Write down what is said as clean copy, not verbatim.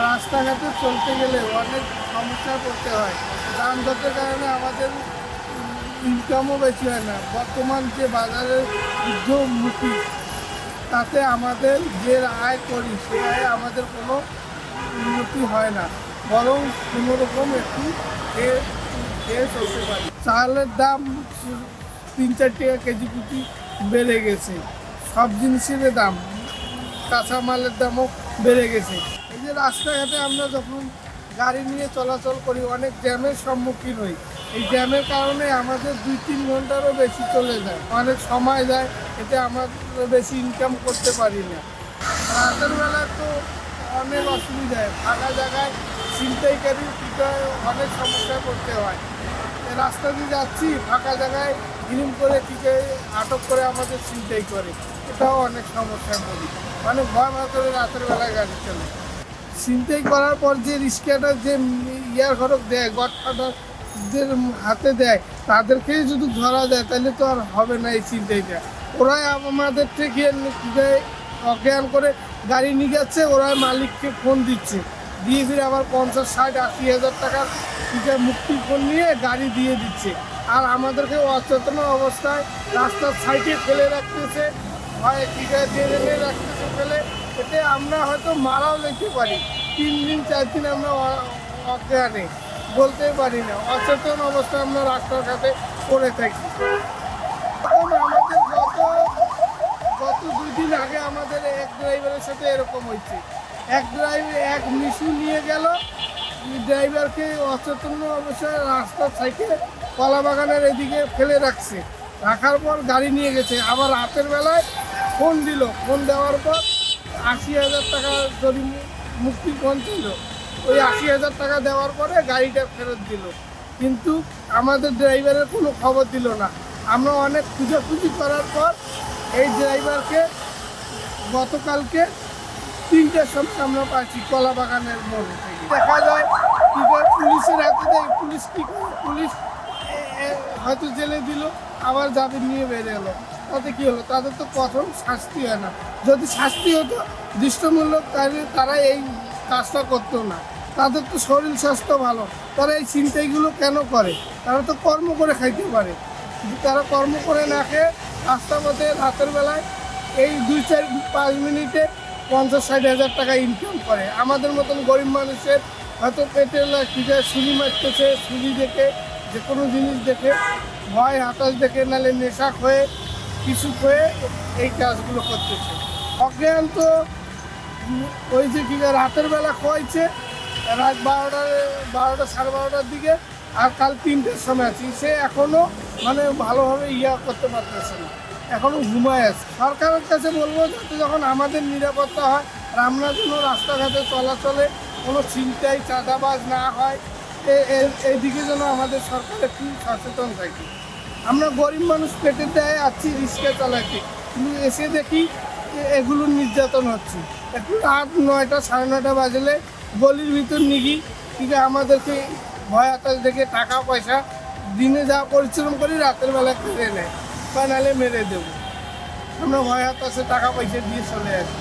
রাস্তাঘাটে চলতে গেলে অনেক সমস্যায় পড়তে হয়। যানজটের কারণে আমাদের ইনকামও বেশি হয় না। বর্তমান যে বাজারের ঊর্ধ্বমুখী, তাতে আমাদের যে আয় করি সে আয় আমাদের কোনো উন্নতি হয় না, বরং কোনোরকম একটু খেয়ে খেয়ে চলতে পারি। চালের দাম 3-4 টাকা কেজি প্রতি বেড়ে গেছে। সব জিনিসের দাম, কাঁচামালের দামও বেড়ে গেছে। এই যে রাস্তাঘাটে আমরা যখন গাড়ি নিয়ে চলাচল করি অনেক জ্যামের সম্মুখীন হই। এই জ্যামের কারণে আমাদের 2-3 ঘন্টারও বেশি চলে যায়, অনেক সময় যায়, এতে আমরা বেশি ইনকাম করতে পারি না। রাতের বেলা তো অনেক অসুবিধায়, ফাঁকা জায়গায় ছিনতাইকারী অনেক সমস্যায় পড়তে হয়। রাস্তা দিয়ে যাচ্ছি, ফাঁকা জায়গায় হিরিম করে টিকে আটক করে আমাদের ছিনতাই করে, এটাও অনেক সমস্যায় পড়ি। অনেক ভয় করে রাতের বেলায় গাড়ি চলে। ছিনতাই করার পর যে রিক্সাটা যে ইয়ার ঘরক দেয়, গডফাদারদের হাতে দেয়, তাদেরকেই যদি ধরা যায় তাহলে তো আর হবে না এই ছিনতাইটা। ওরাই আমাদের থেকে অজ্ঞান করে গাড়ি নিয়ে যাচ্ছে, ওরাই মালিককে ফোন দিচ্ছে, দিয়ে ফিরে আবার 50-60-80 হাজার টাকার মুক্তির ফোন নিয়ে গাড়ি দিয়ে দিচ্ছে। আর আমাদেরকে অচেতন অবস্থায় রাস্তার সাইডে ফেলে রাখতেছে, হয় টিকা দিয়ে রাখতেছে ফেলে। এতে আমরা হয়তো মারাও যেতে পারি। 3 দিন 4 দিন আমরা অজ্ঞানে বলতেই পারি না, অচেতন অবস্থায় আমরা রাস্তাঘাটে পড়ে থাকি। এখন আমাদের গত 2 দিন আগে আমাদের এক ড্রাইভারের সাথে এরকম হয়েছে। এক মিশু নিয়ে গেল, ড্রাইভারকে অচেতন অবস্থায় রাস্তার সাইডে কলা বাগানের এদিকে ফেলে রাখছে। রাখার পর গাড়ি নিয়ে গেছে। আবার রাতের বেলায় ফোন দিল, ফোন দেওয়ার পর 80,000 টাকা মুক্তির ফোন ছিল। ওই 80,000 টাকা দেওয়ার পরে গাড়িটা ফেরত দিল, কিন্তু আমাদের ড্রাইভারের কোনো খবর দিল না। আমরা অনেক খুঁজাখুঁজি করার পর এই ড্রাইভারকে গতকালকে 3টার সময় আমরা পাচ্ছি কলা বাগানের মোড় থেকে। দেখা যায় কী করে পুলিশের হাতে দেয়, পুলিশ কী করে, পুলিশ হয়তো জেলে দিল, আবার জামিন নিয়ে বেরিয়ে এলো। তাতে কী হলো? তাদের তো কঠোর শাস্তি হয় না। যদি শাস্তি হতো দৃষ্টমূলক, তারা এই কাজটা করতো না। তাদের তো শরীর স্বাস্থ্য ভালো, তারা এই ছিনতাইগুলো কেন করে? তারা তো কর্ম করে খাইতে পারে। তারা কর্ম করে না খেয়ে রাস্তার মধ্যে রাতের বেলায় এই 2-4-5 মিনিটে 50-60 হাজার টাকা ইনকাম করে। আমাদের মতন গরিব মানুষের হয়তো পেটের ছুরি মারতেছে, ছুরি দেখে, যে কোনো জিনিস দেখে, ভয় হতাশ দেখে, নাহলে নেশা হয়ে কিছু হয়ে এই কাজগুলো করতেছে। অজ্ঞান তো ওই যে কী রাতের বেলা খোয়াইছে, রাত 12টা 12:30টার দিকে, আর কাল 3টার সময় আছি, সে এখনও মানে ভালোভাবে করতে পারতেছে না, এখনও ঘুমায় আছে। সরকারের কাছে বলবো যাতে যখন আমাদের নিরাপত্তা হয়, আর আমরা যেন রাস্তাঘাটে চলাচলে কোনো ছিনতাই চাঁদাবাজ না হয়, এইদিকে যেন আমাদের সরকার একটু সচেতন থাকে। আমরা গরিব মানুষ পেটের দায়ে আছি রিক্সা চালাতে, কিন্তু এসে দেখি এগুলোর নির্যাতন হচ্ছে। একটু রাত 9টা 9:30 বাজলে গলির ভিতর নিগি, ঠিক আমাদেরকে ভয় হতাশ দেখে টাকা পয়সা দিনে যা পরিশ্রম করি রাতের বেলা কেড়ে নেয়, বা নাহলে মেরে দেবো। আমরা ভয় হতাশে টাকা পয়সা দিয়ে চলে আসি।